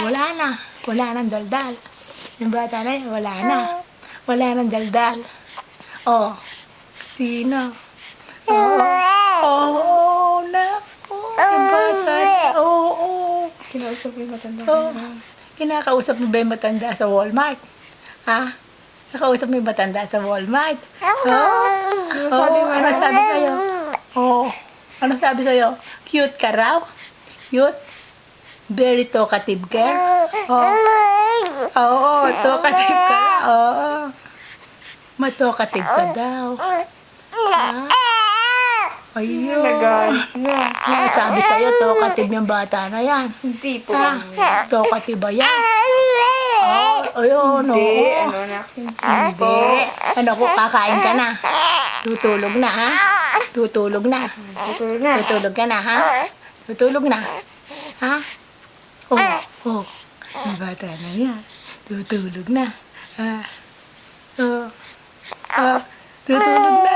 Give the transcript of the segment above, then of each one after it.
wala na. Wala nang daldal. Yung bata na yan, wala na. Wala nang daldal. Oh, sino? Oh, naku. Yung bata. Oo. Kinausap mo yung matanda. Kinakausap mo ba yung matanda sa Walmart? Ha? Nakausap mo yung matanda sa Walmart? Ano sabi sa'yo? Ano sabi sa'yo? Cute ka raw? Cute? Very talkative girl? Oo, talkative ka raw. Oo. Matokative ka daw. Ayun. Nagalit na. Sabi sa'yo, talkative yung bata na yan. Hindi po. Talkative ba yan? Ayun, Hindi. oo. Ano na? Hindi. Ano ko, kakain ka na. Tutulog na, ha? Tutulog na. Tutulog na. Tutulog ka na, ha? Tutulog na. Ha? Oh. Ang bata na yan. Tutulog na. Tutulog na.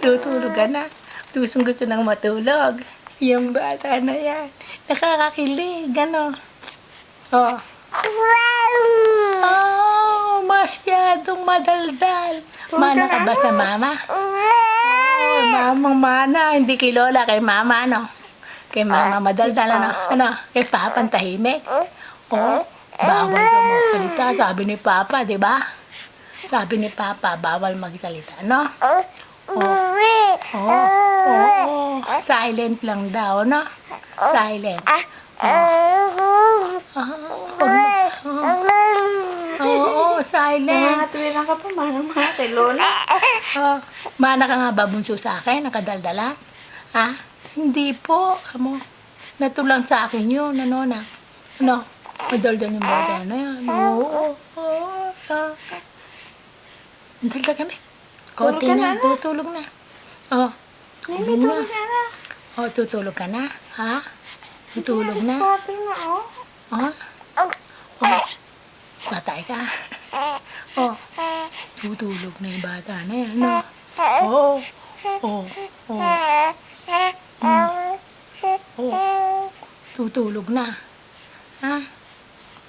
Tutulog ka na. Gusto nang matulog. Yung bata na yan. Nakakakilig, ano? Masyadong madaldal. Mana ka ba sa mama? Mamang mana. Hindi kay Lola, kay mama, ano? Kay mama madaldal, ano? Kay Papa tahimik. Bawal ka magsalita. Sabi ni Papa, di ba? Sabi ni Papa, bawal magsalita, no? Silent lang daw, no? Silent. Silent. Nakatuwiran ka pa, manang kay Lola. Mana ka nga ba bunso sa akin? Nakadaldalan? Ha? Hindi po. Natulang sa akin yun. Ano? Madaldal yung bata na yan. Daldal ka na. Konti na. Tutulog na. Tulog ka na. Tutulog ka na. Ha? Tutulog na. Spotting na, Patay ka. Tutulog na yung bata na yan. Tutulog na. Ha?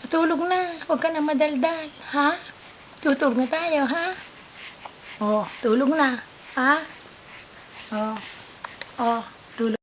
Tutulog na. Huwag ka na madaldal. Ha? Tutulog na tayo, ha? Tulog na. Ha? Tulog.